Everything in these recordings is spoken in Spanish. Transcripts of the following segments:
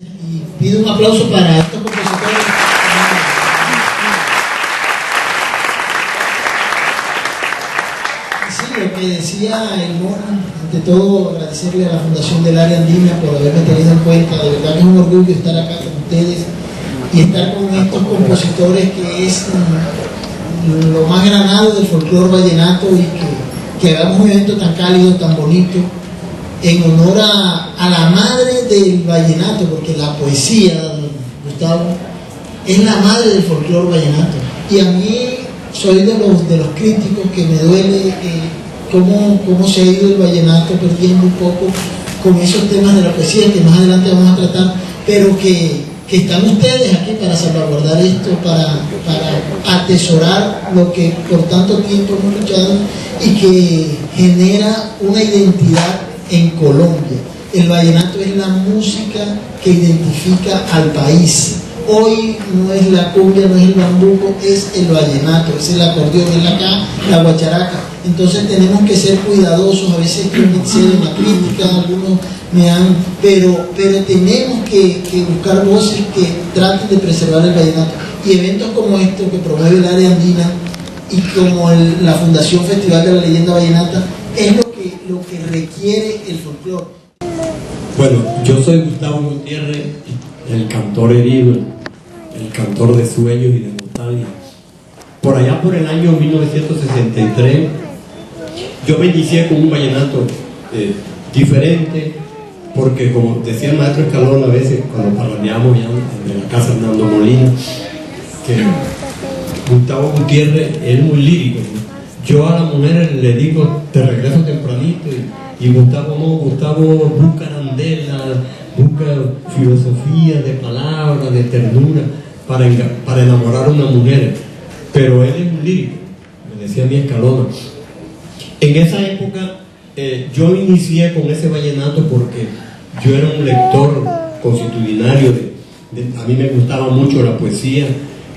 Y pido un aplauso para estos compositores. Sí, lo que decía el Mona, ante todo agradecerle a la Fundación del Área Andina por haberme tenido en cuenta. De verdad que es un orgullo estar acá con ustedes y estar con estos compositores que es lo más granado del folclore vallenato, y que hagamos un evento tan cálido, tan bonito, en honor a la madre del vallenato, porque la poesía, Gustavo, es la madre del folclore vallenato. Y a mí soy de los críticos que me duele cómo se ha ido el vallenato perdiendo un poco con esos temas de la poesía que más adelante vamos a tratar, pero que están ustedes aquí para salvaguardar esto, para atesorar lo que por tanto tiempo hemos luchado y que genera una identidad en Colombia. El vallenato es la música que identifica al país. Hoy no es la cumbia, no es el bambuco, es el vallenato, es el acordeón, es la guacharaca. Entonces tenemos que ser cuidadosos. A veces yo me excedo en la crítica, algunos pero tenemos que buscar voces que traten de preservar el vallenato. Y eventos como estos que promueve el Área Andina y como la Fundación Festival de la Leyenda Vallenata es lo que requiere el folclore. Bueno, yo soy Gustavo Gutiérrez, el cantor herido, el cantor de sueños y de nostalgia. Por allá por el año 1963, yo me inicié con un vallenato diferente, porque como decía el maestro Escalón a veces, cuando parlaneamos ya en la casa Hernando Molina, que Gustavo Gutiérrez es muy lírico, ¿no? Yo a las mujeres le digo, te regreso tempranito, y Gustavo no, Gustavo busca arandela, busca filosofía de palabras, de ternura, para enamorar a una mujer. Pero él es un lírico, me decía mi Escalona. En esa época yo inicié con ese vallenato porque yo era un lector consuetudinario, a mí me gustaba mucho la poesía,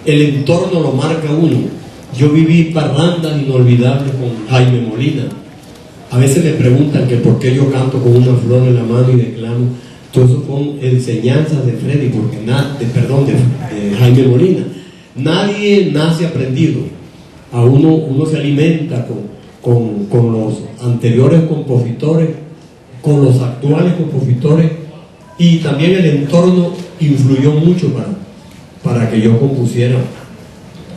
el entorno lo marca uno. Yo viví parrandas inolvidables con Jaime Molina. A veces me preguntan que por qué yo canto con una flor en la mano y declamo. Todo eso son enseñanzas de Freddy, porque de Jaime Molina. Nadie nace aprendido. A uno se alimenta con los anteriores compositores, con los actuales compositores, y también el entorno influyó mucho para que yo compusiera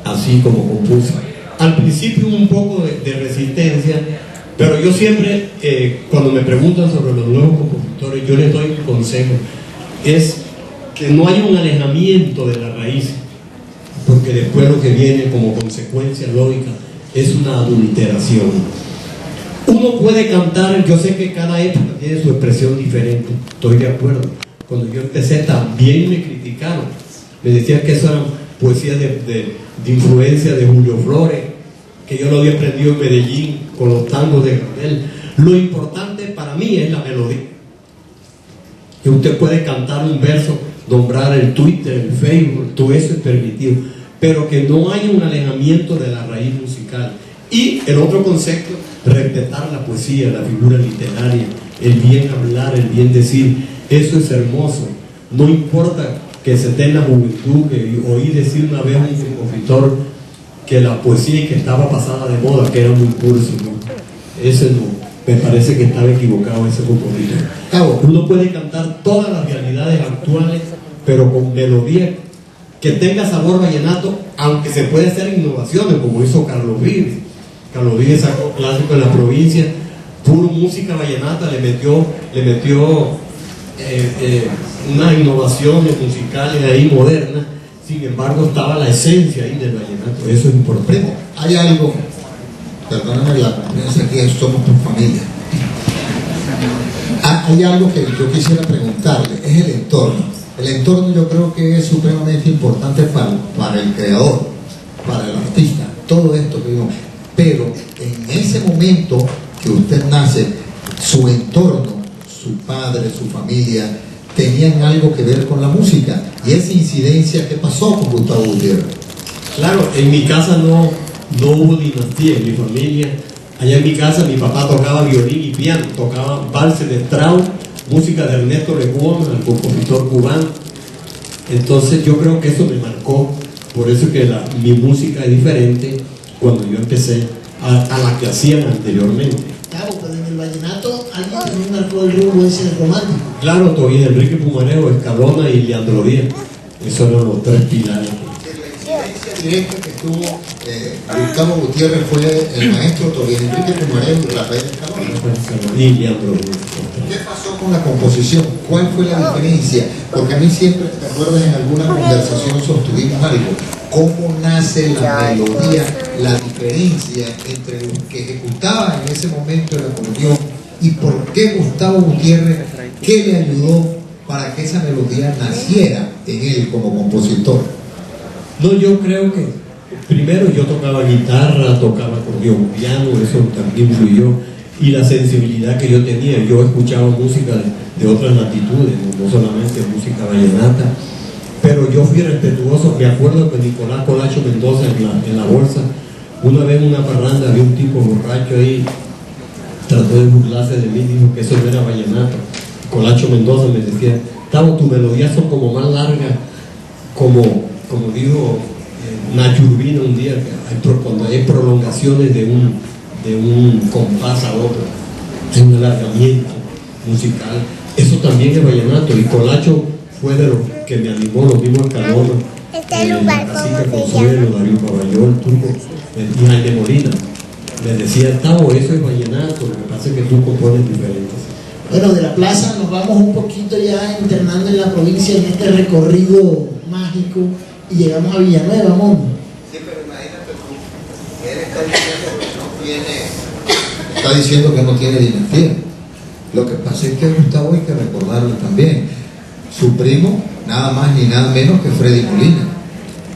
así como compuse. Al principio un poco de resistencia, pero yo siempre, cuando me preguntan sobre los nuevos compositores, yo les doy un consejo, es que no hay un alejamiento de la raíz, porque después lo que viene como consecuencia lógica es una adulteración. Uno puede cantar, yo sé que cada época tiene su expresión diferente, estoy de acuerdo. Cuando yo empecé también me criticaron, me decían que eso era poesía de influencia de Julio Flores, que yo lo había aprendido en Medellín con los tangos de Gardel. Lo importante para mí es la melodía, que usted puede cantar un verso, nombrar el Twitter, el Facebook, todo eso es permitido, pero que no haya un alejamiento de la raíz musical. Y el otro concepto, respetar la poesía, la figura literaria, el bien hablar, el bien decir, eso es hermoso. No importa que se tenga juventud, que oí decir una vez a un compositor que la poesía y que estaba pasada de moda, que era muy cursi, ¿no? Ese no, me parece que estaba equivocado ese compositor. Uno puede cantar todas las realidades actuales, pero con melodía que tenga sabor vallenato, aunque se puede hacer innovaciones, como hizo Carlos Vives. Carlos Vives sacó clásico en la provincia, puro música vallenata, le metió unas innovaciones musicales ahí modernas. Sin embargo, estaba la esencia ahí del vallenato. Eso es importante. Hay algo, perdóname la confianza, que somos por familia. Hay algo que yo quisiera preguntarle, es el entorno. El entorno yo creo que es supremamente importante para el creador, para el artista, todo esto que vimos. Pero en ese momento que usted nace, su entorno, su padre, su familia, tenían algo que ver con la música, y esa incidencia, ¿qué pasó con Gustavo Gutiérrez? Claro, en mi casa no hubo dinastía, en mi familia. Allá en mi casa mi papá tocaba violín y piano, tocaba valses de Strauss, música de Ernesto Lecuona, el compositor cubano. Entonces yo creo que eso me marcó, por eso que mi música es diferente cuando yo empecé a la que hacían anteriormente. Claro, pero en el vallenato alguien también marcó el rumbo ese romántico. Claro, todavía Enrique Pumarejo, Escalona y Leandro Díaz. Esos eran los tres pilares. La incidencia directa que tuvo Gustavo Gutiérrez fue el maestro todavía Enrique Pumarejo y Rafael Escalona. Y Leandro Díaz. ¿Qué pasó con la composición? ¿Cuál fue la diferencia? Porque a mí siempre, ¿te acuerdas? En alguna conversación sostuvimos algo. ¿Cómo nace la melodía, la diferencia entre los que ejecutaban en ese momento el acordeón y por qué Gustavo Gutiérrez, qué le ayudó para que esa melodía naciera en él como compositor? No, yo creo que primero yo tocaba guitarra, tocaba acordeón, piano, eso también influyó, y la sensibilidad que yo tenía. Yo escuchaba música de otras latitudes, no solamente música vallenata, pero yo fui respetuoso. Me acuerdo que Nicolás Colacho Mendoza en la bolsa, una vez en una parranda había un tipo borracho ahí, trató de burlarse de mí, dijo que eso no era vallenato. Colacho Mendoza me decía: Tavo, tus melodías son como más largas, como dijo Nacho Urbina un día, que cuando hay prolongaciones de un compás a otro, hay un alargamiento musical. Eso también es vallenato, y Colacho fue de los que me animó, lo mismo Escalona, Cacique Consuelo, Darío Caballó, el Turco y Jaime Molina. Les decía: Tavo, eso es vallenato, lo que pasa es que tú compones diferentes. Bueno, de la plaza nos vamos un poquito ya internando en la provincia en este recorrido mágico y llegamos a Villanueva, Mondo. Sí, pero imagínate tú, él está diciendo que no tiene dinastía. Lo que pasa es que Gustavo, hay que recordarlo también, su primo, nada más ni nada menos que Freddy Molina.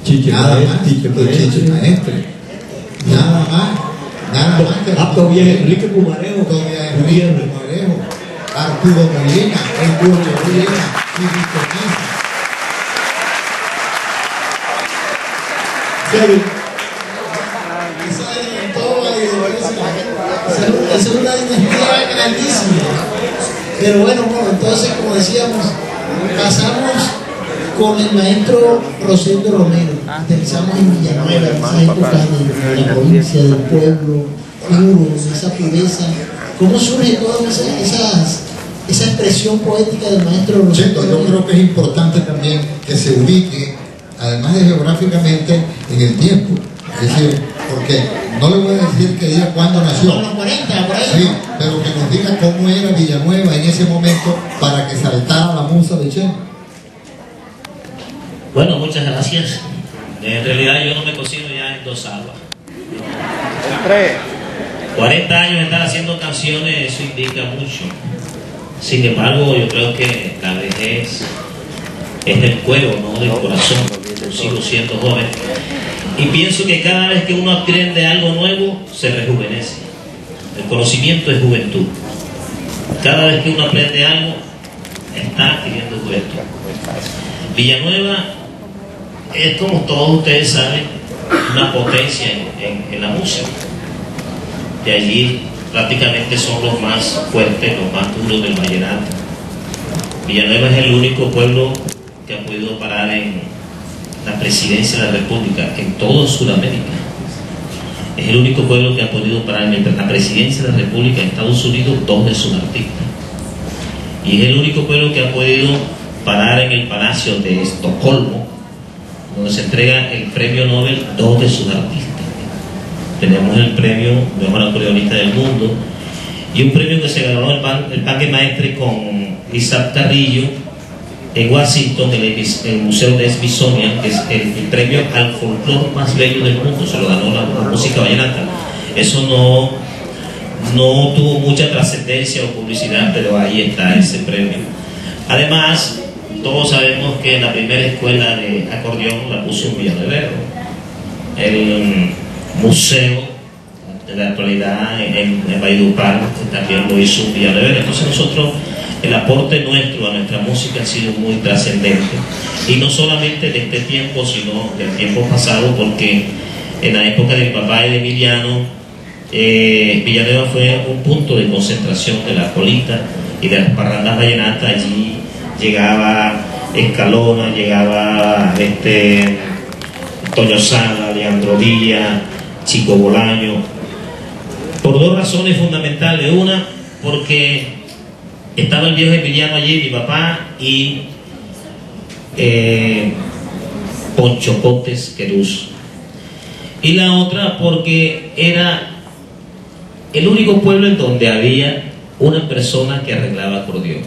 Chiche Maestre. Nada más que todavía Enrique Pumarejo, Arturo Molina, Arturo Molina y Víctor Quinto. Esa es una dinastía grandísima. Pero bueno, entonces, como decíamos, pasamos con el maestro Rosendo Romero. Aterrizamos en Villanueva, en esa época de la provincia, del pueblo, puro, esa pureza. ¿Cómo surge toda esa expresión poética del maestro Rosendo Romero? Yo creo que es importante también que se ubique, además de geográficamente, en el tiempo. Es decir, porque no le voy a decir que diga cuándo nació. Con los 40, por ahí. Sí, pero que nos diga cómo era Villanueva en ese momento para que saltara la musa de Che. Bueno, muchas gracias. En realidad yo no me cocino ya en 2 aguas. 40 años de estar haciendo canciones, eso indica mucho. Sin embargo, yo creo que la vejez es del cuero, no del corazón. Yo sigo siendo joven. Y pienso que cada vez que uno aprende algo nuevo, se rejuvenece. El conocimiento es juventud. Cada vez que uno aprende algo, está adquiriendo juventud. Villanueva es, como todos ustedes saben, una potencia en la música. De allí prácticamente son los más fuertes, los más duros del vallenato. Villanueva es el único pueblo que ha podido parar en la presidencia de la República en todo Sudamérica. Es el único pueblo que ha podido parar en la presidencia de la República en Estados Unidos 2 de sus artistas. Y es el único pueblo que ha podido parar en el Palacio de Estocolmo, donde se entrega el premio Nobel 2 de sus artistas. Tenemos el premio Mejor Acordeonista del Mundo y un premio que se ganó el Parque Maestre con Isaac Carrillo en Washington, en el Museo de Smithsonian, que es el premio al folclore más bello del mundo. Se lo ganó la música vallenata. Eso no tuvo mucha trascendencia o publicidad, pero ahí está ese premio. Además, todos sabemos que la primera escuela de acordeón la puso un villanuevero. El museo de la actualidad en Valledupar también lo hizo un villanuevero. Entonces nosotros, el aporte nuestro a nuestra música ha sido muy trascendente, y no solamente de este tiempo, sino del tiempo pasado, porque en la época del papá y de Emiliano, Villanueva fue un punto de concentración de la colita, y de las parrandas vallenatas. Allí llegaba Escalona, llegaba Toño Sala, Leandro Díaz, Chico Bolaño, por dos razones fundamentales. Una, porque estaba el viejo Emiliano allí, mi papá, y Poncho Cotes Querús. Y la otra, porque era el único pueblo en donde había una persona que arreglaba acordeón,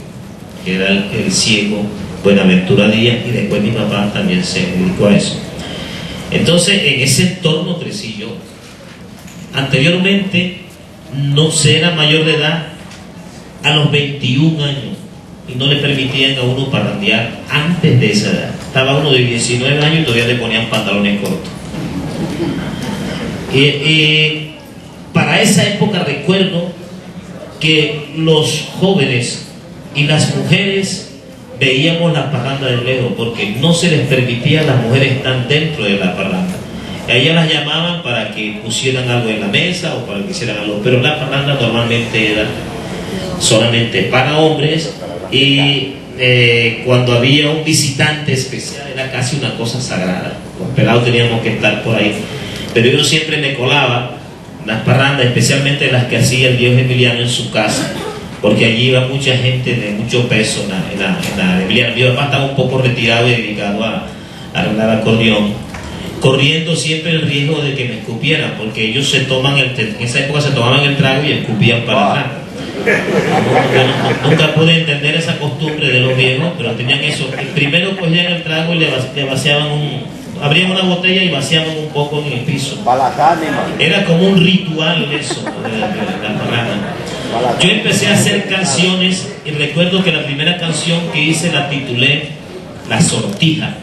que era el ciego Buenaventura Díaz, y después mi papá también se dedicó a eso. Entonces, en ese entorno crecí yo. Anteriormente, no se era mayor de edad a los 21 años, y no le permitían a uno parrandear antes de esa edad. Estaba uno de 19 años y todavía le ponían pantalones cortos. Para esa época recuerdo que los jóvenes y las mujeres veíamos la parranda de lejos, porque no se les permitía a las mujeres estar dentro de la parranda. A ellas las llamaban para que pusieran algo en la mesa o para que hicieran algo, pero la parranda normalmente era solamente para hombres, y cuando había un visitante especial era casi una cosa sagrada. Los pelados teníamos que estar por ahí, pero yo siempre me colaba las parrandas, especialmente las que hacía el viejo Emiliano en su casa, porque allí iba mucha gente de mucho peso en la Emiliano. Mi papá estaba un poco retirado y dedicado a arreglar acordeón, corriendo siempre el riesgo de que me escupieran, porque ellos en esa época se tomaban el trago y escupían para atrás. Nunca pude entender esa costumbre de los viejos, pero tenían eso. Primero cogían el trago y le vaciaban abrían una botella y vaciaban un poco en el piso. Era como un ritual eso, de la parranda. Yo empecé a hacer canciones, y recuerdo que la primera canción que hice la titulé La Sortija.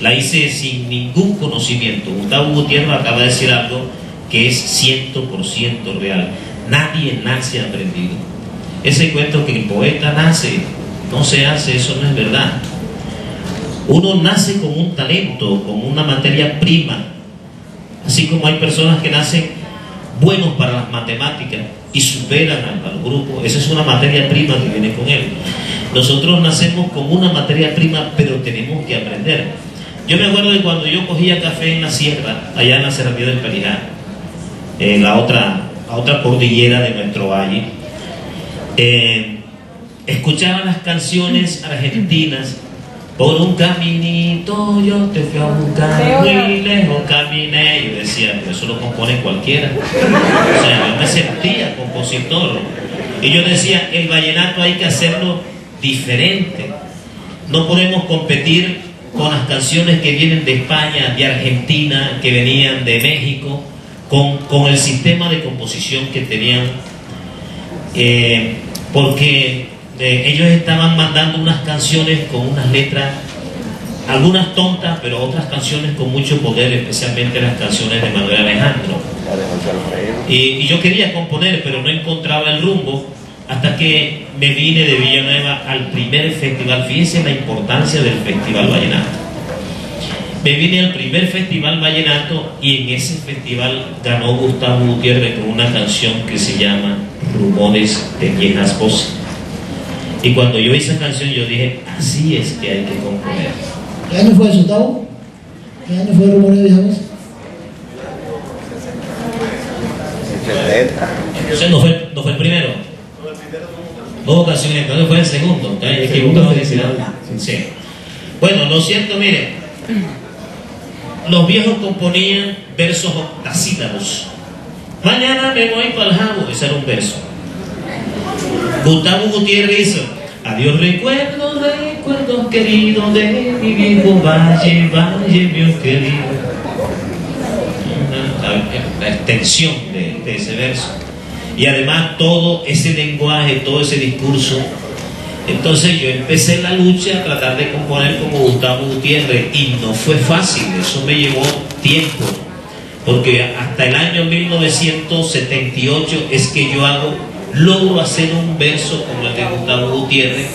La hice sin ningún conocimiento. Gustavo Gutiérrez acaba de decir algo que es 100% real. Nadie nace aprendido. Ese cuento que el poeta nace, no se hace, eso no es verdad. Uno nace con un talento, con una materia prima. Así como hay personas que nacen buenos para las matemáticas y superan al grupo, esa es una materia prima que viene con él. Nosotros nacemos con una materia prima, pero tenemos que aprender. Yo me acuerdo de cuando yo cogía café en la sierra, allá en la Serranía del Perijá, en la otra cordillera de nuestro valle, escuchaba las canciones argentinas. Por un caminito yo te fui a buscar, muy lejos caminé. Yo decía, pero eso lo compone cualquiera. O sea, yo me sentía compositor. Y yo decía, el vallenato hay que hacerlo diferente. No podemos competir con las canciones que vienen de España, de Argentina, que venían de México, con el sistema de composición que tenían, porque ellos estaban mandando unas canciones con unas letras, algunas tontas, pero otras canciones con mucho poder, especialmente las canciones de Manuel Alejandro. Y yo quería componer, pero no encontraba el rumbo, hasta que me vine de Villanueva al primer festival. Fíjense la importancia del Festival Vallenato. Me vine al primer Festival Vallenato, y en ese festival ganó Gustavo Gutiérrez con una canción que se llama Rumores de Viejas Voces. Y cuando yo hice esa canción, yo dije, así es que hay que componer. ¿Qué año fue eso, Gustavo? ¿Qué año fue Rumores de Viejas Voces? Entonces no fue el primero. Dos ocasiones, entonces fue el segundo. ¿Está equivocado? Sí. Bueno, lo cierto, miren, los viejos componían versos octasílabos. Mañana me voy para el jabo, ese era un verso. Gustavo Gutiérrez hizo: adiós recuerdos queridos de mi viejo valle, mío querido. La extensión de ese verso. Y además todo ese lenguaje, todo ese discurso. Entonces yo empecé la lucha a tratar de componer como Gustavo Gutiérrez, y no fue fácil, eso me llevó tiempo, porque hasta el año 1978 es que yo logro hacer un verso como el de Gustavo Gutiérrez,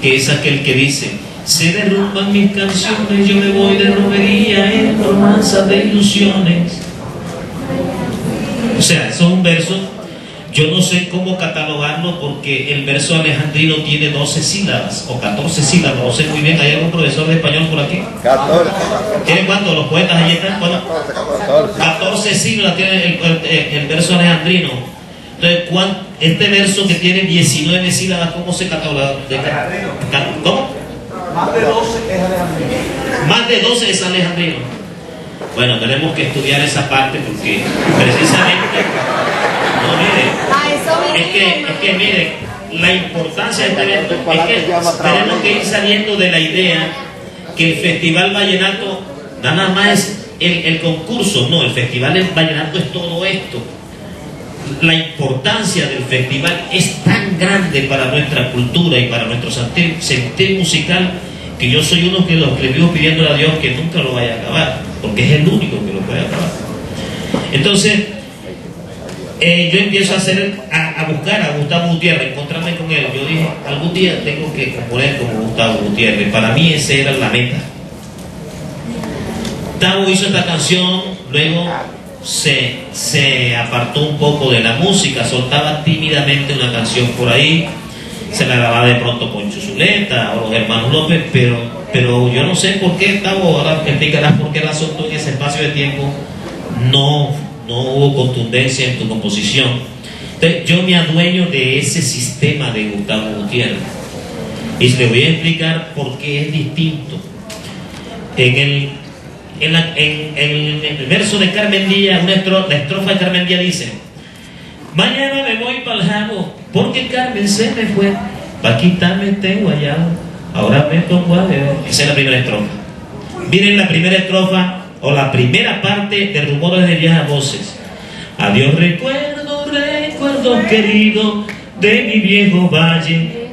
que es aquel que dice: se derrumban mis canciones, yo me voy de romería en romanzas de ilusiones. O sea, eso es un verso. Yo no sé cómo catalogarlo porque el verso alejandrino tiene 12 sílabas o 14 sílabas, no sé muy bien. ¿Hay algún profesor de español por aquí? 14. ¿Tienen cuánto? Los poetas ahí están. ¿Cuánto? 14 sílabas tiene el verso alejandrino. Entonces, este verso que tiene 19 sílabas, ¿cómo se cataloga? ¿Cómo? Más de 12 es alejandrino. Más de 12 es alejandrino. Bueno, tenemos que estudiar esa parte porque precisamente, no, mire, es que mire, la importancia de este evento es que tenemos que ir saliendo de la idea que el Festival Vallenato nada más es el concurso, no, el Festival Vallenato es todo esto. La importancia del festival es tan grande para nuestra cultura y para nuestro sentir musical que yo soy uno de los que vivo pidiéndole a Dios que nunca lo vaya a acabar, porque es el único que lo puede acabar. Entonces, yo empiezo a buscar a Gustavo Gutiérrez, encontrarme con él. Yo dije, algún día tengo que componer como Gustavo Gutiérrez. Para mí esa era la meta. Gustavo hizo esta canción, luego se apartó un poco de la música, soltaba tímidamente una canción por ahí, se la grababa de pronto con Zuleta o los hermanos López, pero yo no sé por qué, Gustavo, ahora explicarás por qué razón tú en ese espacio de tiempo no hubo contundencia en tu composición. Entonces, yo me adueño de ese sistema de Gustavo Gutiérrez y le voy a explicar por qué es distinto. En el verso de Carmen Díaz, la estrofa de Carmen Díaz dice: mañana me voy pa'l jabo, porque Carmen se me fue, pa' quitarme este guayabo, ahora me pongo a beber. Esa es la primera estrofa. Miren la primera estrofa, o la primera parte de Rumores de Viejas Voces. Adiós recuerdo querido, de mi viejo valle,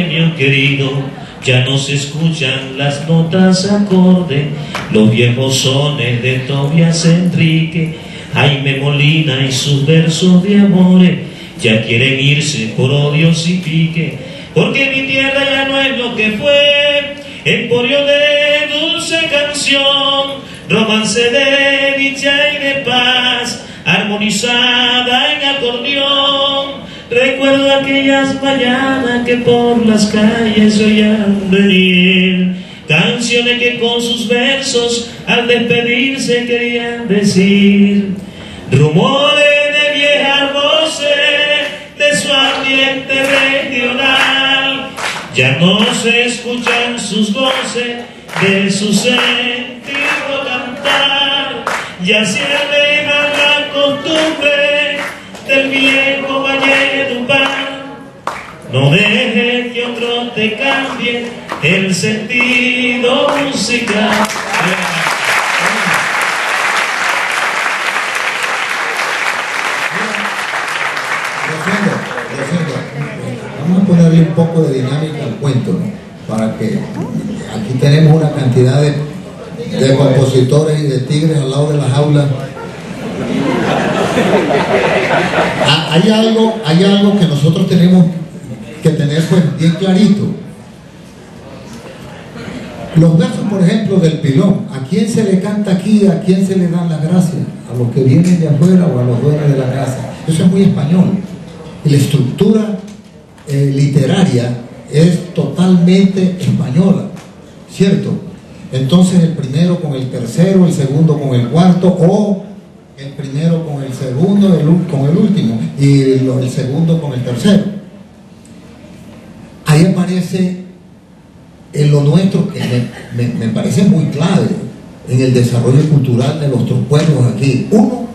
mío querido. Ya no se escuchan las notas acorde, los viejos sones de Tobias Enrique, Jaime Molina y sus versos de amores. Ya quieren irse por odios y pique, porque mi tierra ya no es lo que fue. Emporio de dulce canción, romance de dicha y de paz, armonizada en acordeón. Recuerdo aquellas mañanas que por las calles oían venir canciones que con sus versos al despedirse querían decir. Rumores de viejas voces de su ambiente regional, ya no se escuchan sus voces de su sentido cantar. Ya se aleja la costumbre del viejo Valledupar. No dejes que otro te cambie el sentido musical. Vamos a ponerle un poco de dinámica al cuento, ¿no? Para que aquí tenemos una cantidad de compositores y de tigres al lado de la jaula. Hay algo que nosotros tenemos que tener pues bien clarito. Los versos, por ejemplo, del Pilón, ¿a quién se le canta aquí? ¿A quién se le dan las gracias? ¿A los que vienen de afuera o a los dueños de la casa? Eso es muy español. Y la estructura literaria es totalmente española, ¿cierto? Entonces el primero con el tercero, el segundo con el cuarto, o el primero con el segundo, con el último, y el segundo con el tercero. Ahí aparece en lo nuestro, que me parece muy clave en el desarrollo cultural de nuestros pueblos aquí. Uno,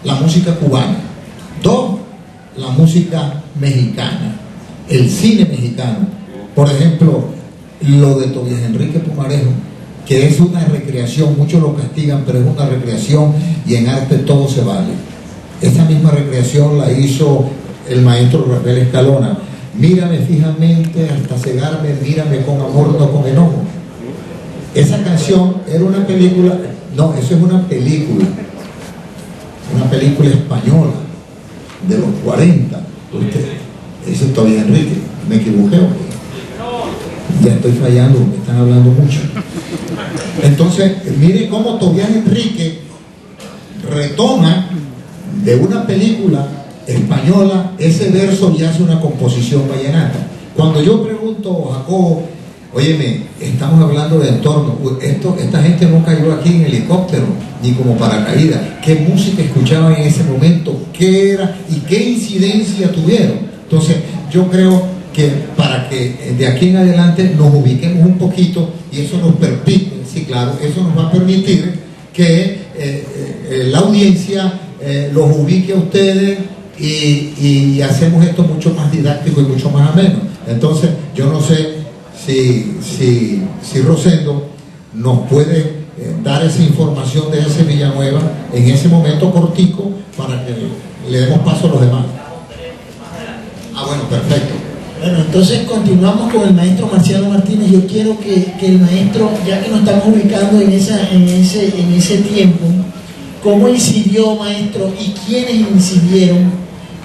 la música cubana. Dos, la música mexicana, el cine mexicano. Por ejemplo, lo de Tobias Enrique Pumarejo, que es una recreación, muchos lo castigan, pero es una recreación y en arte todo se vale. Esta misma recreación la hizo el maestro Rafael Escalona. Mírame fijamente hasta cegarme, mírame con amor, no con enojo. Esa canción era una película, no, eso es una película española de los 40. Ese es Tobias Enrique, me equivoqué. Ya estoy fallando, me están hablando mucho. Entonces, mire cómo Tobias Enrique retoma de una película española, ese verso ya es una composición vallenata. Cuando yo pregunto, Jacobo, óyeme, estamos hablando de entorno, esta gente no cayó aquí en helicóptero, ni como paracaídas, ¿qué música escuchaban en ese momento? ¿Qué era? ¿Y qué incidencia tuvieron? Entonces, yo creo que para que de aquí en adelante nos ubiquemos un poquito, y eso nos permite, sí, claro, eso nos va a permitir que la audiencia los ubique a ustedes y hacemos esto mucho más didáctico y mucho más ameno. Entonces, yo no sé si Rosendo nos puede dar esa información de ese Villanueva en ese momento cortico para que le demos paso a los demás. Ah, bueno, perfecto. Bueno, entonces continuamos con el maestro Marciano Martínez. Yo quiero que el maestro, ya que nos estamos ubicando en ese tiempo, ¿cómo incidió, maestro, y quiénes incidieron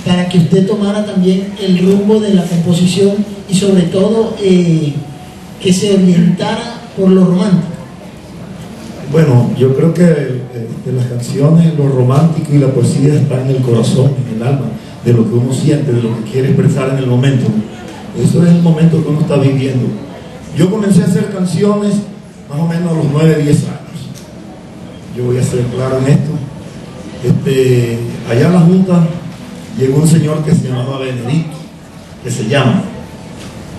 para que usted tomara también el rumbo de la composición y sobre todo que se orientara por lo romántico? Bueno, yo creo que las canciones, lo romántico y la poesía están en el corazón, en el alma, de lo que uno siente, de lo que quiere expresar en el momento. Eso es el momento que uno está viviendo. Yo comencé a hacer canciones más o menos a los 9, 10 años. Yo voy a ser claro en esto. Allá en la Junta llegó un señor que se llamaba Benedicto, que se llama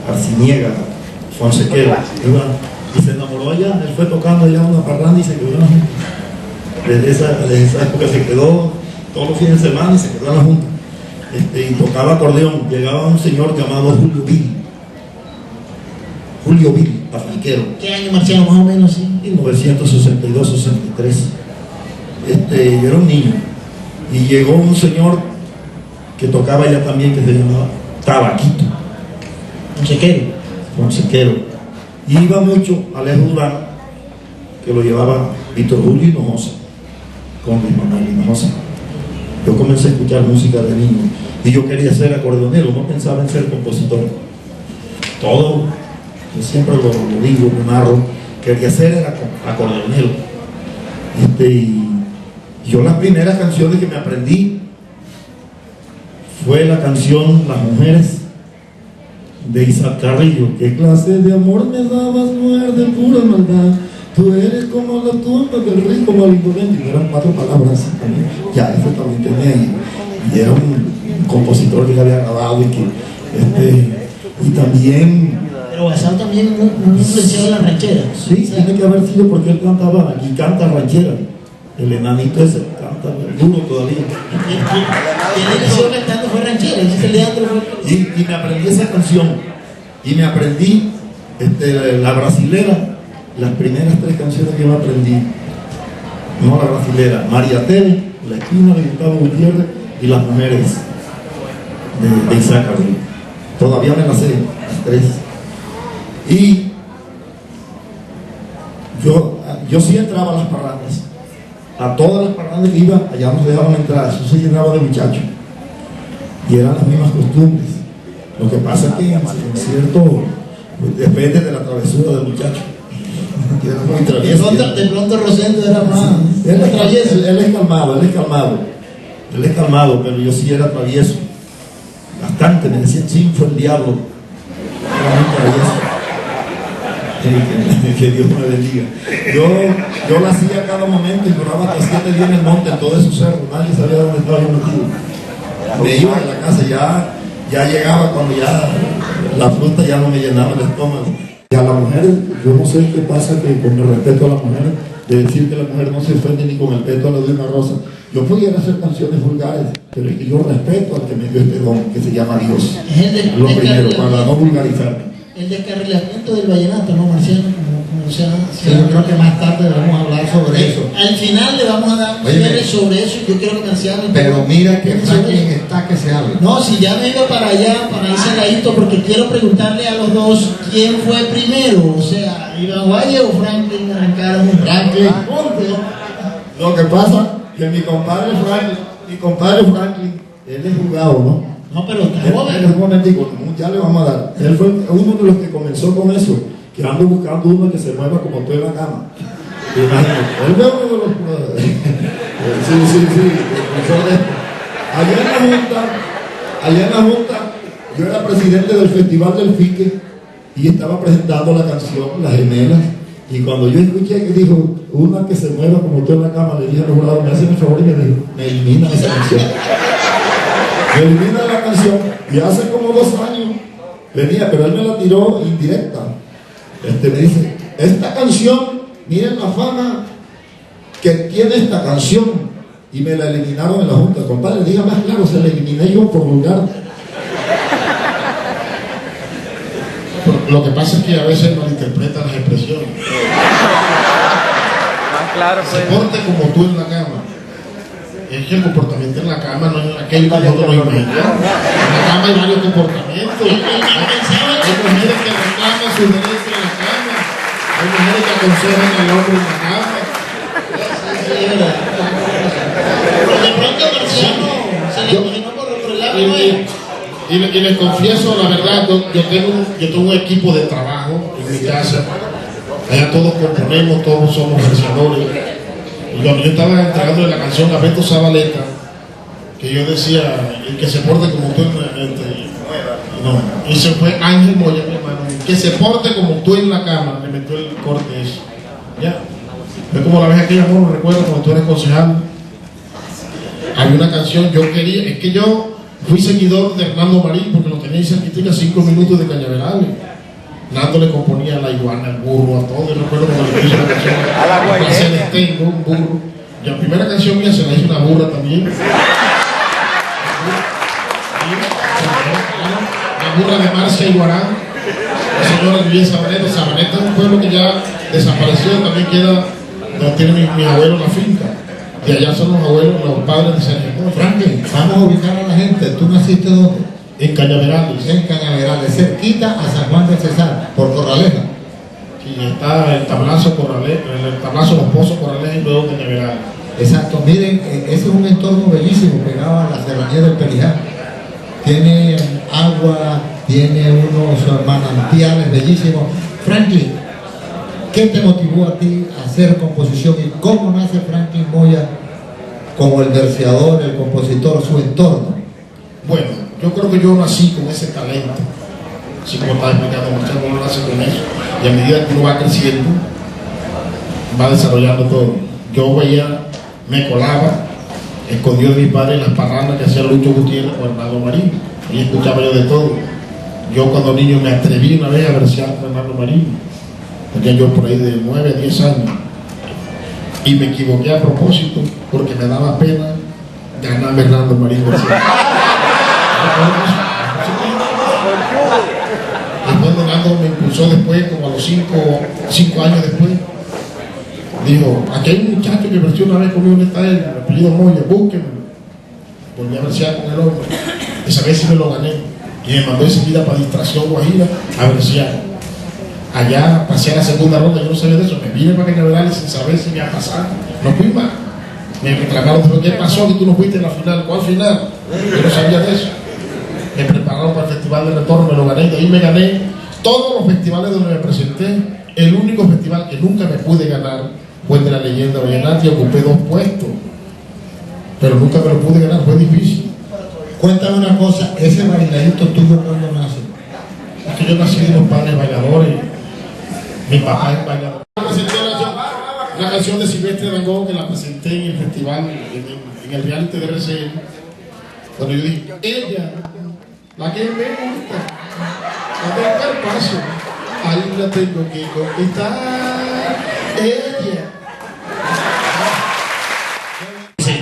Arciniega Fonsequera, y se enamoró allá. Él fue tocando allá una parranda y se quedó en la Junta. Desde esa época se quedó todos los fines de semana y se quedó en la Junta. Y tocaba acordeón. Llegaba un señor llamado Julio Vil, afriquero. ¿Qué año, Marciano, más o menos? Sí. 1962-63. Yo era un niño y llegó un señor que tocaba allá también, que se llamaba Tabaquito Fonsequero. Y iba mucho Alejo Durán, que lo llevaba Víctor Julio Hinojosa, con mi mamá Hinojosa. Yo comencé a escuchar música de niño y yo quería ser acordeonero, no pensaba en ser compositor. Todo, yo siempre lo digo, lo narro, quería ser acordeonero. Y yo las primeras canciones que me aprendí fue la canción Las Mujeres de Isaac Carrillo. ¿Qué clase de amor me dabas, mujer de pura maldad? Tú eres como la tumba del rico maligno. Y eran 4 palabras también. Ya, eso también tenía. Y era un compositor que le había grabado y también. Pero basado también un influenciado en la ranchera. Sí, tiene que haber sido porque él cantaba y canta ranchera. El enanito ese canta duro todavía. ¿Quién inició cantando fue ranchera? Y me aprendí esa canción. Y me aprendí la brasilera. Las primeras 3 canciones que me aprendí, no la brasilera, María Tele, La Esquina de Gustavo Gutiérrez y Las Mujeres de Isaac Carrillo. Todavía me las sé, las 3. Y yo sí entraba a las parrandas. A todas las parrandas que iba, allá nos dejaban entrar, eso se llenaba de muchachos. Y eran las mismas costumbres. Lo que pasa es que en cierto, depende de la travesura del muchacho. De pronto Rosendo era más travieso. Él es calmado, pero yo sí era travieso. Bastante, me decían, sí, fue el diablo. Era muy travieso. Que Dios me bendiga. Yo la hacía a cada momento y duraba hasta 7 días en el monte, en todo esos cerros. Nadie sabía dónde estaba yo metido. Me iba de la casa, ya llegaba cuando ya la fruta ya no me llenaba el estómago. Y a las mujeres, yo no sé qué pasa que con el respeto a las mujeres, de decir que la mujer no se ofende ni con el pétalo de una rosa. Yo pudiera hacer canciones vulgares, pero es que yo respeto al que me dio este don, que se llama Dios. Es lo primero, para no vulgarizarme. El descarrilamiento del vallenato, ¿no, Marciano? Como Sí, yo creo que más tarde vamos a hablar sobre eso. Al final le vamos a dar un cierre sobre eso. Yo quiero que Marciano. Pero mira que Franklin está que se hable. No, si ya me iba para allá, para ese ladito, porque quiero preguntarle a los dos quién fue primero. O sea, Iván Valle o Franklin arrancaron un Franklin. Lo que pasa que mi compadre Franklin, él es jugado, ¿no? No, pero está joven. Un momentico, ya le vamos a dar. Él fue uno de los que comenzó con eso, que ando buscando uno que se mueva como tú en la cama. Imagínate, él fue uno de los... sí, el profesor de esto. allá en la Junta, yo era presidente del Festival del Fique y estaba presentando la canción Las Gemelas. Y cuando yo escuché que dijo, una que se mueva como tú en la cama, le dije al jurado, me hacen el favor y me dijo, me eliminan esa canción. Me eliminan la canción. Y hace como 2 años venía, pero él me la tiró indirecta. Me dice, esta canción, miren la fama que tiene esta canción. Y me la eliminaron en la Junta. Compadre, diga más claro, se la eliminé yo por vulgar. Lo que pasa es que a veces malinterpretan las expresiones. Más claro, Se porte como tú en la cama. Es que el comportamiento en la cama no es aquel que nosotros nos imaginamos. En la cama hay varios comportamientos. Hay mujeres que reclaman su derecho en la cama. Hay mujeres que aconsejan al hombre en la cama. De pronto Marciano se le imaginó por otro lado. Y les confieso la verdad, yo tengo un equipo de trabajo en mi casa. Allá todos componemos, todos somos versionadores. Y cuando yo estaba entregando la canción a Beto Zabaleta, que yo decía, el que se porte como tú no, y se fue Ángel Moya, mi hermano, que se porte como tú en la cama, le metió el corte eso. Ya. Es como la vez aquella, amor, recuerdo cuando tú eres concejal. Hay una canción, yo quería, es que yo fui seguidor de Hernando Marín porque lo tenía ahí cerquita, 5 minutos de Cañaveral. Nando le componía a la iguana, al burro, a todo. Yo recuerdo cuando le hice la canción a Placer les tengo, un burro. Y la primera canción mía se la hizo una burra también. La burra de Marcia Iguarán. La señora vivía en Sabaneta. Sabaneta es un pueblo que ya desapareció, también queda donde tiene mi abuelo la finca. Y allá son los abuelos, los padres de Sergio. Franklin, vamos a ubicar a la gente. ¿Tú naciste dónde? En Cañaverales. En Cañaverales, cerquita a San Juan de Cesar, por Corraleja. Sí, está el tablazo Corraleja, el tablazo Los Pozos Corraleja y luego Cañaverales. Exacto, miren, ese es un entorno bellísimo pegado a la serranía del Perijá. Tiene agua, tiene unos manantiales bellísimos. Franklin, ¿qué te motivó a ti a hacer composición y cómo nace Franklin Moya como el verseador, el compositor, su entorno? Bueno, yo creo que yo nací con ese talento. Así como estaba explicando Marcelo, uno nace con eso. Y a medida que uno va creciendo, va desarrollando todo. Yo veía, me colaba, escondido de mis padres las parrandas que hacía Lucho Gutiérrez o Hernando Marín. Y escuchaba yo de todo. Yo cuando niño me atreví una vez a versear con Hernando Marín. Tenía yo por ahí de 9 a 10 años. Y me equivoqué a propósito porque me daba pena ganarme Hernando Marín. Después Hernando me impulsó después, como a los 5 años después. Dijo, aquí hay un muchacho que versió una vez conmigo, ¿dónde está él? El apellido Moya, búsquenme. Volví a versear con el hombre. Esa vez sí me lo gané. Y me mandó enseguida para Distracción Guajira a versear. Allá pasé a la segunda ronda, yo no sabía de eso. Me vine para Cañaverales sin saber si me iba a pasar. No fui más. Me reclamaron, pero ¿qué pasó que tú no fuiste en la final? ¿Cuál final? Yo no sabía de eso. Me prepararon para el Festival de Retorno, me lo gané. De ahí me gané todos los festivales donde me presenté. El único festival que nunca me pude ganar fue el de la Leyenda Vallenata y ocupé 2 puestos. Pero nunca me lo pude ganar, fue difícil. Cuéntame una cosa, ese bailadito tuyo cuando nace. Es que yo nací de unos padres bailadores. Mi papá es bailador. Presenté la canción de Silvestre Dangond que la presenté en el festival, en el reality de RCN. Cuando yo dije, ella, la que me gusta, la de dar paso, ahí la tengo que conquistar, ella.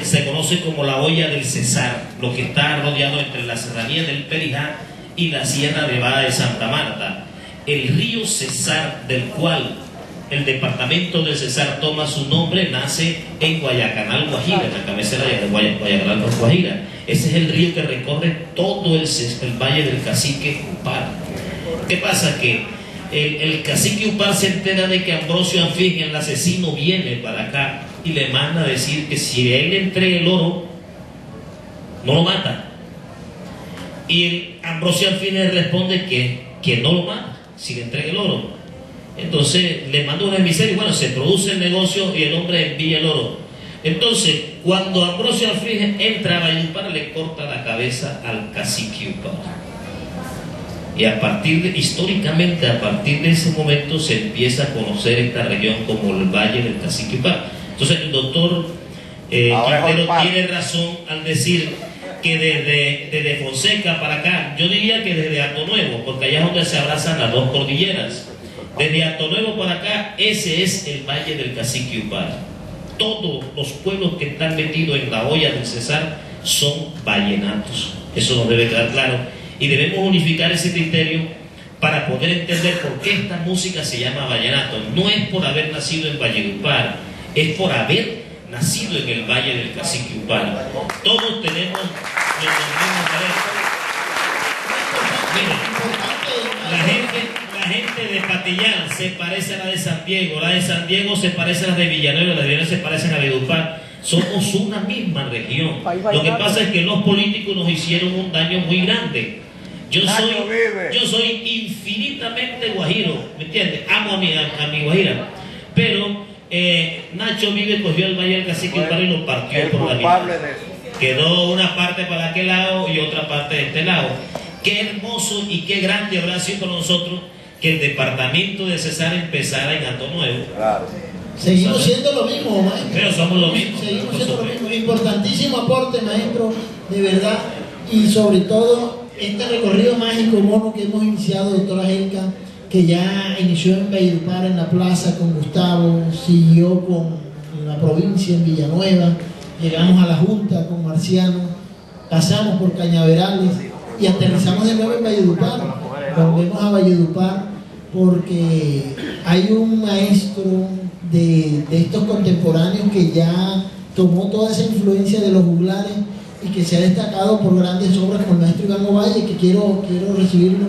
Se conoce como la olla del Cesar, lo que está rodeado entre la serranía del Perijá y la Sierra Nevada de Santa Marta. El río Cesar, del cual el departamento del Cesar toma su nombre, nace en Guayacanal, Guajira, en la cabecera de Guayacanal, Guajira. Ese es el río que recorre todo el valle del cacique Upar. ¿Qué pasa? Que el cacique Upar se entera de que Ambrosio Anfín, el asesino, viene para acá y le manda a decir que si él le entrega el oro, no lo mata. Y el Ambrosio Anfín le responde que no lo mata si le entrega el oro. Entonces le manda un emisario y bueno, se produce el negocio y el hombre envía el oro. Entonces, cuando Ambrosio Alfrije entra a Valledupar, le corta la cabeza al cacique Upar. Y históricamente, a partir de ese momento, se empieza a conocer esta región como el Valle del Cacique Upar. Entonces, el doctor Quintero tiene razón al decir que desde Fonseca para acá, yo diría que desde Hato Nuevo, porque allá es donde se abrazan las dos cordilleras. Desde Hato Nuevo para acá, ese es el Valle del Cacique Upar. Todos los pueblos que están metidos en la olla del Cesar son vallenatos. Eso nos debe quedar claro. Y debemos unificar ese criterio para poder entender por qué esta música se llama vallenato. No es por haber nacido en Valledupar, es por haber nacido en el Valle del Cacique Upar. Todos tenemos los mismos derechos. La gente de Patillán se parece a la de San Diego, la de San Diego se parece a la de Villanueva, la de Villanueva se parece a Valledupar. Somos una misma región. Lo que pasa es que los políticos nos hicieron un daño muy grande. Yo soy infinitamente guajiro, ¿me entiendes? Amo a mi guajira. Pero Nacho Vive cogió el Valle del Cacique Upar y lo partió por la mitad. Quedó una parte para aquel lado y otra parte de este lado. Qué hermoso y qué grande habrá sido para nosotros que el departamento de Cesar empezara en Hato Nuevo. Claro. Seguimos siendo lo mismo, maestro. Pero somos lo mismo. Seguimos siendo lo mismo. Importantísimo aporte, maestro, de verdad. Y sobre todo, este recorrido mágico, mono, que hemos iniciado, doctora Angélica, que ya inició en Valledupar, en la plaza, con Gustavo, siguió con la provincia, en Villanueva, llegamos a la Junta con Marciano, pasamos por Cañaverales y aterrizamos de nuevo en Valledupar. Volvemos a Valledupar porque hay un maestro de estos contemporáneos que ya tomó toda esa influencia de los juglares y que se ha destacado por grandes obras como el maestro Iván Ovalle, que quiero recibirlo.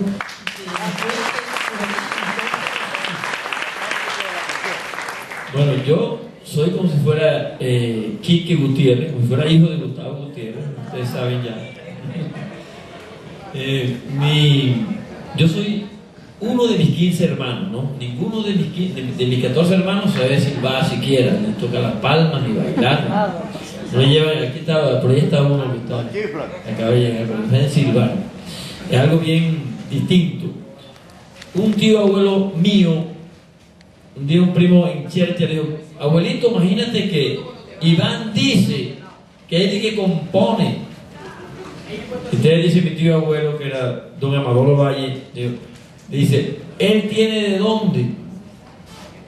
Bueno, yo soy como si fuera Quique Gutiérrez, como si fuera hijo de Gustavo Gutiérrez, ustedes saben ya. Yo soy uno de mis 15 hermanos, ¿no? Ninguno de mis 14 hermanos sabe silbar siquiera, ni toca las palmas, ni bailar. No llevan, aquí estaba, por ahí estaba uno que estaba, acaba de llegar, pero no saben silbar. Es algo bien distinto. Un tío abuelo mío, un día un primo en Chercha le dijo: abuelito, imagínate que Iván dice que es el que compone. Entonces dice mi tío abuelo, que era don Amador Valle, dice: él tiene de dónde,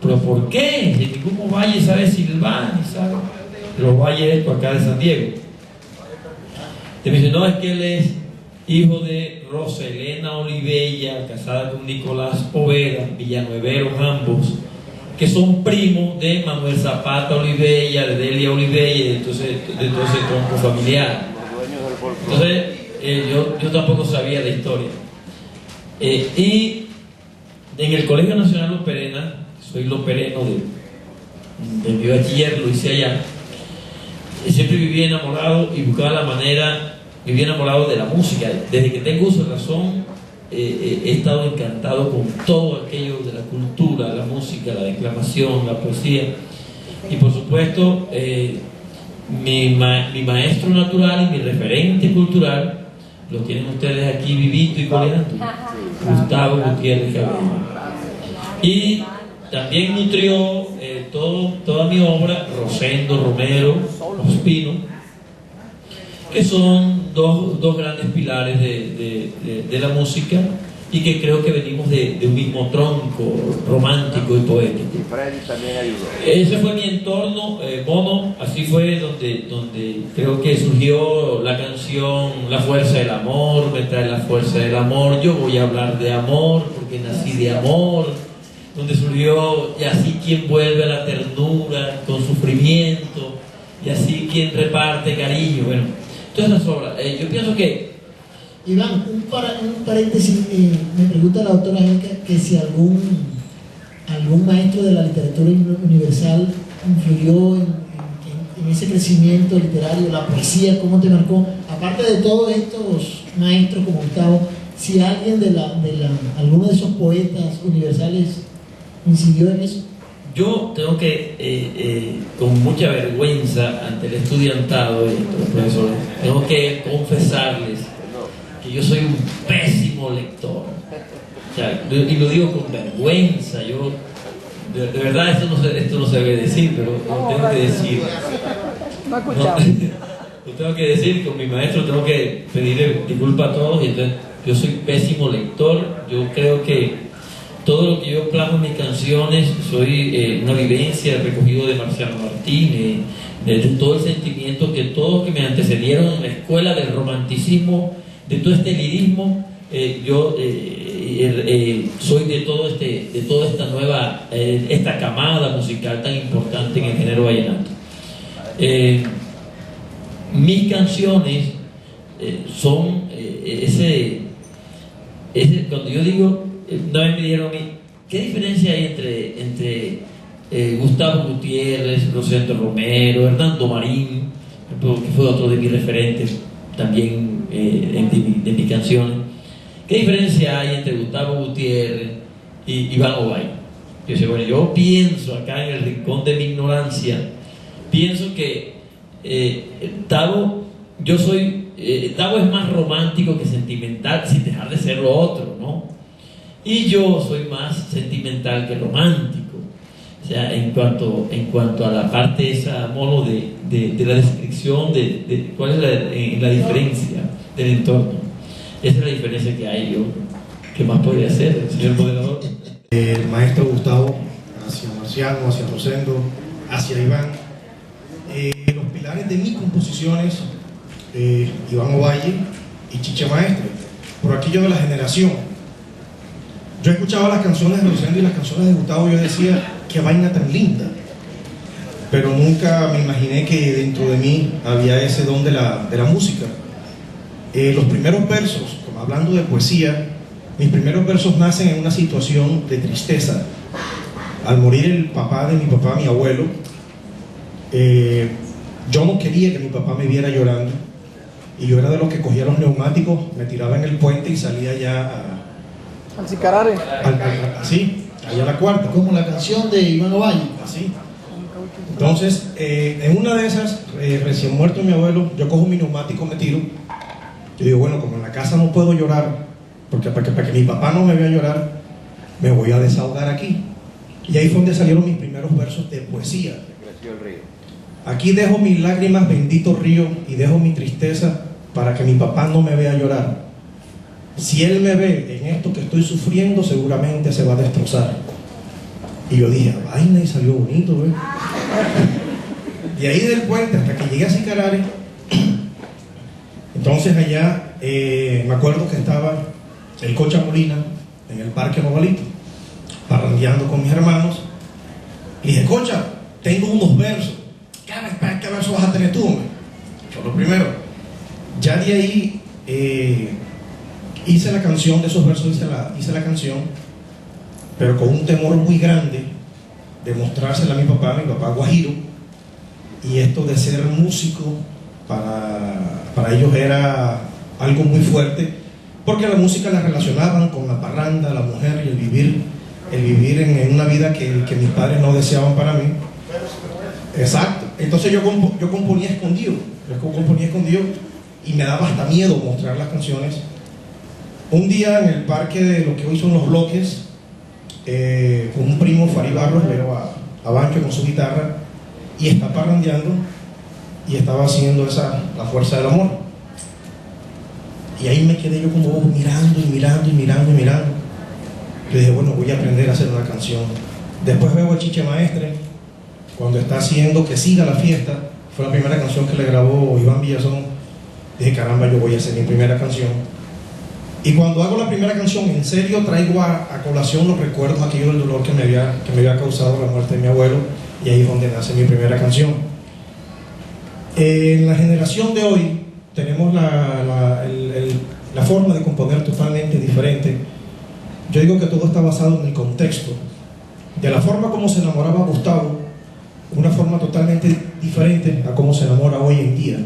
pero ¿por qué? Si ningún valle sabe silbar, ni sabe los valles estos acá de San Diego. Te dice: no, es que él es hijo de Rosa Elena Olivella, casada con Nicolás Poveda, villanueveros ambos, que son primos de Manuel Zapata Olivella, de Delia Olivella, de todo ese tronco familiar. Entonces, yo tampoco sabía la historia. Y en el Colegio Nacional Loperena, soy lopereno de mi bachiller, lo hice allá, y siempre viví enamorado y buscaba la manera, viví enamorado de la música. Desde que tengo uso de razón, he estado encantado con todo aquello de la cultura, la música, la declamación, la poesía. Y por supuesto, mi maestro natural y mi referente cultural lo tienen ustedes aquí vivito y coleando, Gustavo Gutiérrez Cabello. Y también nutrió toda mi obra Rosendo Romero Ospino, que son dos grandes pilares de la música, y que creo que venimos de un mismo tronco romántico y poético. Y Freddy también ayudó. Ese fue mi entorno, mono. Así fue donde creo que surgió la canción La Fuerza del Amor, me trae la fuerza del amor, yo voy a hablar de amor porque nací de amor, donde surgió Y así quien vuelve a la ternura con sufrimiento, y así quien reparte cariño. Bueno, todas las obras. Yo pienso que Iván, un paréntesis, me pregunta la doctora Angélica que si algún maestro de la literatura universal influyó en ese crecimiento literario, la poesía, cómo te marcó, aparte de todos estos maestros como Gustavo, si alguien alguno de esos poetas universales incidió en eso. yo tengo que, con mucha vergüenza ante el estudiantado y los profesores, tengo que confesarles que yo soy un pésimo lector. O sea, y lo digo con vergüenza. Yo, de verdad, esto no se debe decir, pero lo tengo que decir. Lo tengo que decir, con mi maestro tengo que pedirle disculpas a todos. Y entonces, yo soy pésimo lector. Yo creo que todo lo que yo plasmo en mis canciones soy una vivencia recogido de Marciano Martínez, de todo el sentimiento que todos que me antecedieron en la escuela del romanticismo, de todo este lirismo, yo soy de toda esta nueva, esta camada musical tan importante en el género vallenato. Mis canciones son cuando yo digo, una vez me dijeron a mí, ¿qué diferencia hay entre Gustavo Gutiérrez, Rosendo Romero, Hernando Marín, que fue otro de mis referentes también de mis canciones? ¿Qué diferencia hay entre Gustavo Gutiérrez y Iván Ovalle? Yo decía, bueno, yo pienso acá en el rincón de mi ignorancia, pienso que Tavo es más romántico que sentimental, sin dejar de ser lo otro, ¿no? Y yo soy más sentimental que romántico. O sea, en cuanto a la parte esa, mono, de la descripción de cuál es la diferencia del entorno. Esa es la diferencia que hay. Yo, ¿qué más podría hacer, señor moderador? El maestro Gustavo, hacia Marciano, hacia Rosendo, hacia Iván. Los pilares de mis composiciones, Iván Ovalle y Chiche Maestre, por aquello de la generación. Yo escuchaba las canciones de Rosendo y las canciones de Gustavo, yo decía, qué vaina tan linda, pero nunca me imaginé que dentro de mí había ese don de la música. Los primeros versos, como hablando de poesía, mis primeros versos nacen en una situación de tristeza. Al morir el papá de mi papá, mi abuelo, yo no quería que mi papá me viera llorando, y yo era de los que cogía los neumáticos, me tiraba en el puente y salía ya al Sicarare. Así, allá a la cuarta. Como la canción de Iván Ovalle. Así. Entonces, en una de esas, recién muerto mi abuelo, yo cojo mi neumático, me tiro. Yo digo, bueno, como en la casa no puedo llorar, porque para que mi papá no me vea llorar, me voy a desahogar aquí. Y ahí fue donde salieron mis primeros versos de poesía. Aquí dejo mis lágrimas, bendito río, y dejo mi tristeza para que mi papá no me vea llorar. Si él me ve en esto que estoy sufriendo, seguramente se va a destrozar. Y yo dije, vaina, y salió bonito, ¿ves? Y ahí del puente hasta que llegué a Sicarare, entonces allá me acuerdo que estaba el Cocha Molina en el Parque Novalito, parrandeando con mis hermanos. Y dije, Cocha, tengo unos versos. ¿Qué versos vas a tener tú, hombre? Yo lo primero. Ya de ahí hice la canción, de esos versos hice la canción, pero con un temor muy grande de mostrársela a mi papá guajiro, y esto de ser músico para ellos era algo muy fuerte, porque la música la relacionaban con la parranda, la mujer y el vivir en una vida que mis padres no deseaban para mí. Exacto. Entonces yo componía escondido, y me daba hasta miedo mostrar las canciones. Un día en el parque de lo que hoy son los bloques, con un primo, Farid Barros, veo a Bancho con su guitarra, y está parrandeando, y estaba haciendo la fuerza del amor. Y ahí me quedé yo como mirando. Yo dije, bueno, voy a aprender a hacer una canción. Después veo a Chiche Maestre, cuando está haciendo Que Siga la Fiesta, fue la primera canción que le grabó Iván Villazón. Dije, caramba, yo voy a hacer mi primera canción. Y cuando hago la primera canción, en serio traigo a colación los recuerdos aquellos del dolor que me había causado la muerte de mi abuelo, y ahí es donde nace mi primera canción. En la generación de hoy tenemos la forma de componer totalmente diferente. Yo digo que todo está basado en el contexto. De la forma como se enamoraba Gustavo, una forma totalmente diferente a cómo se enamora hoy en día.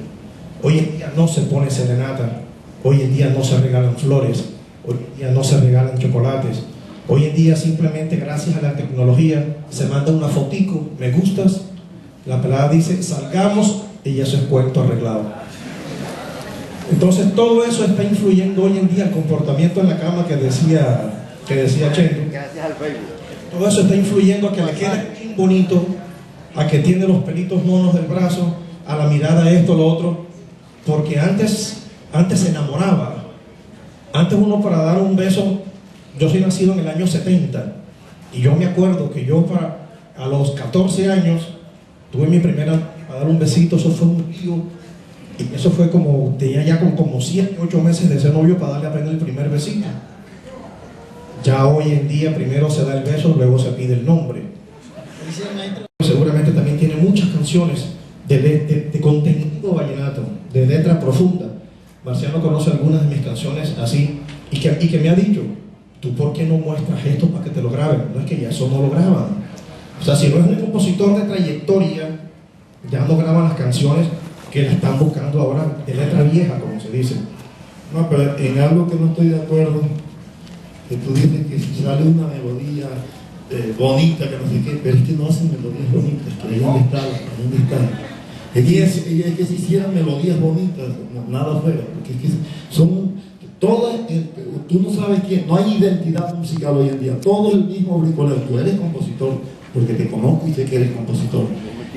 Hoy en día no se pone serenata, hoy en día no se regalan flores, hoy en día no se regalan chocolates, Hoy en día simplemente gracias a la tecnología se manda una fotico, me gustas, la pelada dice salgamos y eso es cuento arreglado. Entonces todo eso está influyendo hoy en día el comportamiento en la cama que decía Chendo. Todo eso está influyendo a que le quede bien bonito, a que tiene los pelitos monos del brazo, a la mirada esto, lo otro, porque antes se enamoraba. Antes uno para dar un beso, yo soy nacido en el año 70 y yo me acuerdo que yo a los 14 años tuve mi primera a dar un besito, eso fue un lío, y eso fue como, tenía ya como 7, 8 meses de ser novio para darle apenas el primer besito. Ya hoy en día primero se da el beso, luego se pide el nombre. Seguramente también tiene muchas canciones de contenido vallenato, de letra profunda. Marciano conoce algunas de mis canciones así, y que me ha dicho, ¿tú por qué no muestras esto para que te lo graben? No es que ya eso no lo graban. O sea, si no es un compositor de trayectoria, ya no graban las canciones que la están buscando ahora de letra vieja, como se dice. No, pero en algo que no estoy de acuerdo, que tú dices que si sale una melodía bonita, que no sé qué, pero es que no hacen melodías bonitas, que ahí donde está. Es que si hicieran melodías bonitas, nada fuera, porque es que son todas, tú no sabes quién, no hay identidad musical hoy en día, todo el mismo bricoleo. Tú eres compositor, porque te conozco y sé que eres compositor,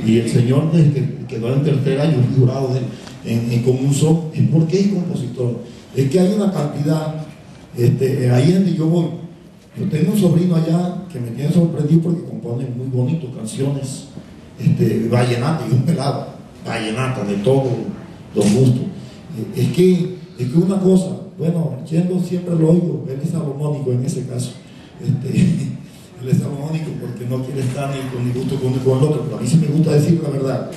y el señor desde que quedó en tercer año jurado con un son, es porque es compositor. Es que hay una cantidad, ahí es donde yo voy. Yo tengo un sobrino allá que me tiene sorprendido porque compone muy bonito canciones vallenatas, y un pelado vallenata de todos los gustos. Es que una cosa, bueno, Chendo siempre lo oigo, él es salomónico en ese caso. Él es salomónico porque no quiere estar ni con mi gusto con el otro, pero a mí sí me gusta decir la verdad.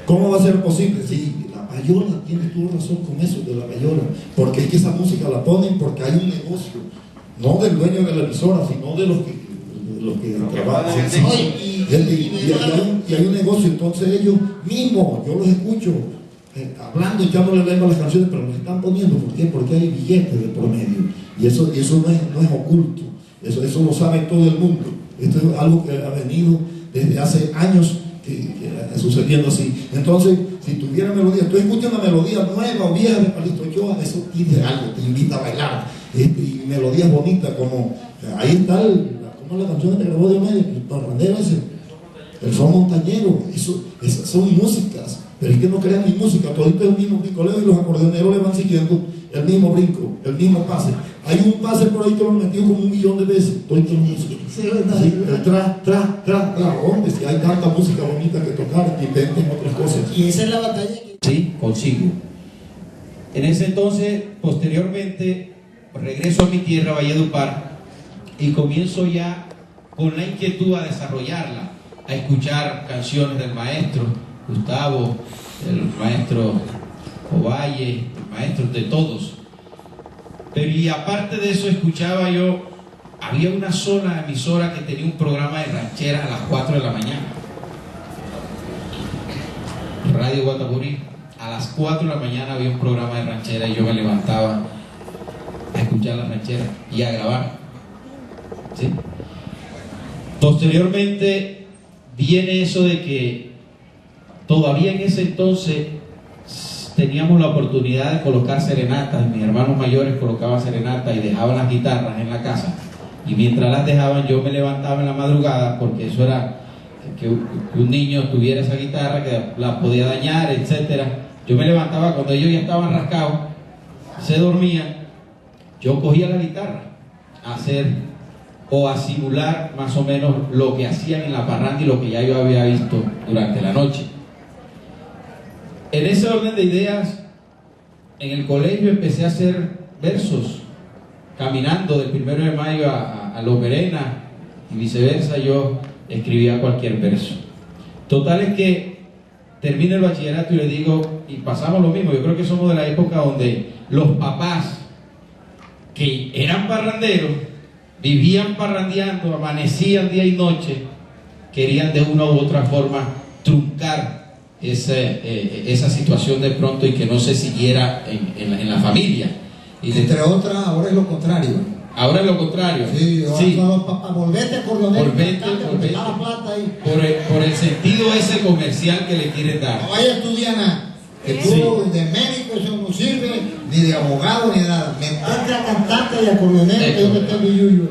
¿Cómo va a ser posible? Sí, la payola, tienes tú razón con eso de la payola, porque es que esa música la ponen porque hay un negocio, no del dueño de la emisora, sino de los que trabajan. Y hay un negocio, entonces ellos mismos, yo los escucho hablando, echándole lengua a las canciones, pero los están poniendo. ¿Por qué? Porque hay billetes de por medio, y eso no es oculto, eso lo sabe todo el mundo. Esto es algo que ha venido desde hace años que sucediendo así. Entonces, si tuviera melodía, tú escuchas una melodía nueva o vieja de Palito Ochoa, eso tiene algo, te invita a bailar, y melodías bonitas como ahí está como la canción que grabó de medio, el parrandero ese, el son montañero, esas son músicas, pero es que no crean ni música, todito el mismo bricoleo, y los acordeoneros le van siguiendo el mismo brinco, el mismo pase. Hay un pase por ahí que lo han metido como 1 millón de veces, todito el música. Sí, hombre, si hay tanta música bonita que tocar, que inventen otras cosas. Y esa es la batalla que... Sí, consigo. En ese entonces, posteriormente, regreso a mi tierra, Valledupar, y comienzo ya con la inquietud a desarrollarla, a escuchar canciones del maestro Gustavo, del maestro Ovalle, maestros de todos. Pero y aparte de eso escuchaba yo, había una sola emisora que tenía un programa de ranchera a las 4 de la mañana. Radio Guatapurí, a las 4 de la mañana había un programa de ranchera y yo me levantaba a escuchar la ranchera y a grabar. ¿Sí? Posteriormente viene eso de que todavía en ese entonces teníamos la oportunidad de colocar serenatas. Mis hermanos mayores colocaban serenatas y dejaban las guitarras en la casa, y mientras las dejaban yo me levantaba en la madrugada, porque eso era que un niño tuviera esa guitarra que la podía dañar, etcétera. Yo me levantaba cuando ellos ya estaban rascados, se dormían, yo cogía la guitarra a hacer o a simular más o menos lo que hacían en la parranda y lo que ya yo había visto durante la noche. En ese orden de ideas, en el colegio empecé a hacer versos, caminando del 1 de mayo a Los Verena y viceversa, yo escribía cualquier verso. Total es que termino el bachillerato y le digo, y pasamos lo mismo, yo creo que somos de la época donde los papás que eran parranderos, vivían parrandeando, amanecían día y noche, querían de una u otra forma truncar esa situación de pronto y que no se siguiera en la familia. Entre otras, ahora es lo contrario. Ahora es lo contrario. Sí, Sí. volvete acordeonero. Volvete. La plata ahí. Por el sentido ese comercial que le quieren dar. No vaya a estudiar nada. Que tú Sí. de médico eso no sirve, ni de abogado, ni nada. Metete a cantante y acordeonero, que es donde está el yuyo.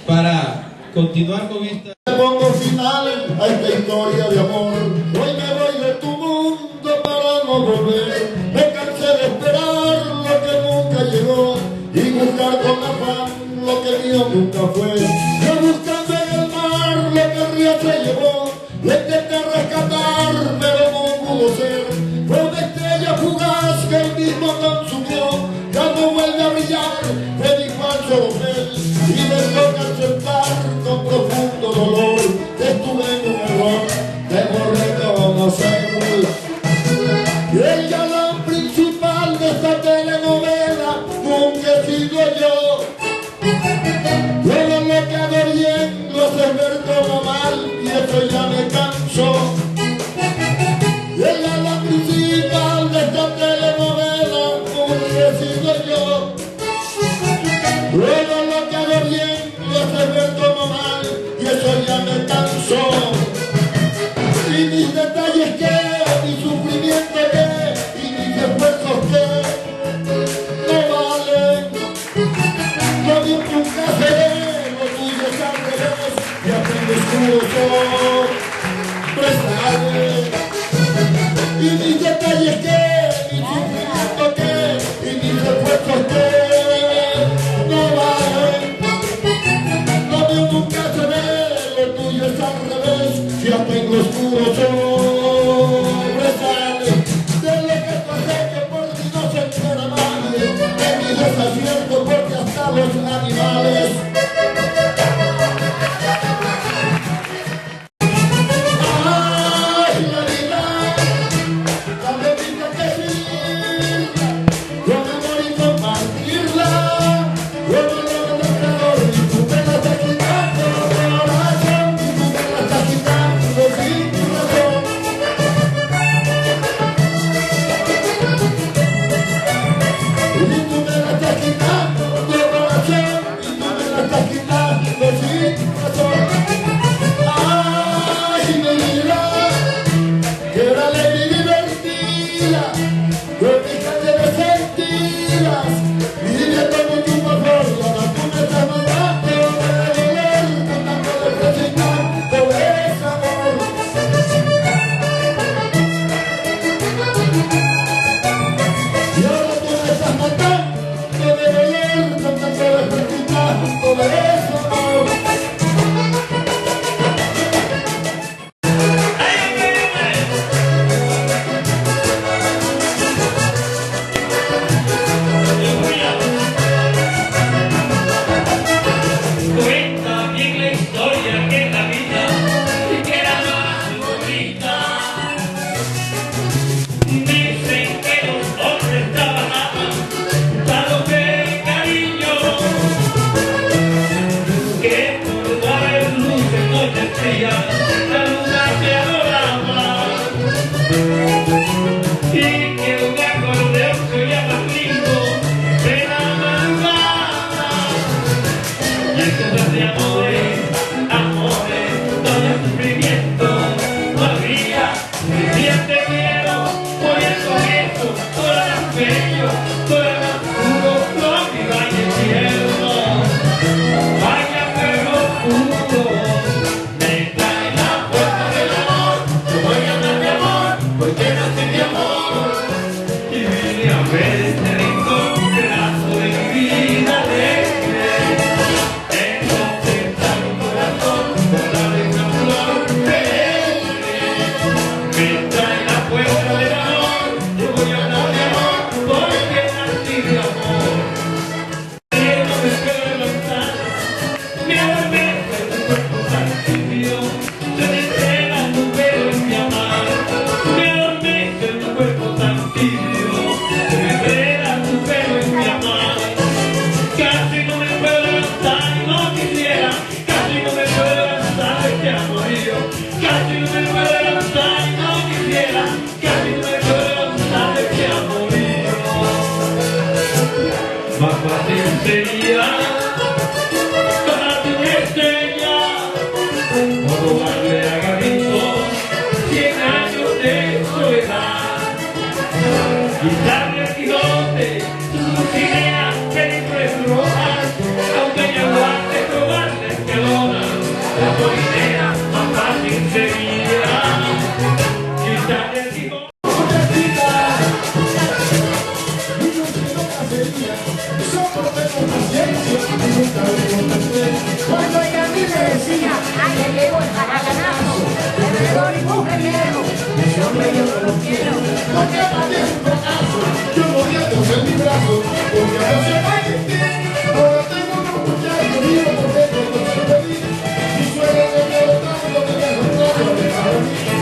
Para continuar con esta... Le pongo final a esta historia de amor. Hoy me voy de tu mundo para no volver. Me cansé de esperar lo que nunca llegó y buscar con afán lo que mío nunca fue. Yo buscando en el mar lo que el río se llevó. Lo intenté rescatar, pero no pudo ser. Fue una estrella fugaz que el mismo consumió. Ya no vuelve a brillar, fue mi falso doblez. Y me toca aceptar con profundo dolor que estuve en un error, debo reconocer. Y el galán principal de esta telenovela nunca he sido yo. Todo lo que hago bien lo sé ver como mal y eso ya me cansó. Y el galán principal de esta telenovela nunca he sido yo. Todo lo que hago bien lo sé ver como mal y eso ya me cansó. Y mis detalles que, mi sufrimiento que, y mis esfuerzos que no valen. No vi nunca seré, lo tuyo es al revés, y aprendo escudo prestaré. Y mis detalles que, mi sufrimiento que, y mis esfuerzos que no valen. No vi nunca seré, lo tuyo es al revés, si tengo oscuro sobresale. De lo que pasé que por ti no se entera nadie, de mi desacierto porque hasta los animales. Ay, la vida, también dice que sí, yo me morí compartirla, yo me lo creador y tú me la estás quitando de oración, y tú me la estás quitando sin razón. Y tú me la estás quitando de oración, y tú me la estás quitando sin razón. Ay, mi vida, que era alegre y divertida, con mi gente de sentidas, viviendo con tu favor, y ahora tú me estás matando de doler, tratando de presentar todo ese amor. Y ahora tú me estás matando de doler, tratando de presentar todo ese amor. Cuenta bien la historia que es la vida y que era más bonita. Dicen que los hombres trabajaban dados de cariño, que por dar luces noches frías la luna se adoraba y que un acordeón se oía más lindo de la madrugada. Y cosas de amores, amores, todo el sufrimiento, no había suficiente miedo, por eso todo era bello, todo era puro, con mi valle tierno, vaya pero puro, me trae la Cuando ella a mí me decía, ay, le llevo el jaraganazo, de verdad y mujeriego, ese hombre yo no lo quiero. Porque parece un fracaso, yo no voy a torcer mi brazo, porque no se va a sentir. Ahora tengo unos muchachos, vivo contento, no soy feliz. Y suele de que lo trajo, lo que me lo trajo, lo que para mí.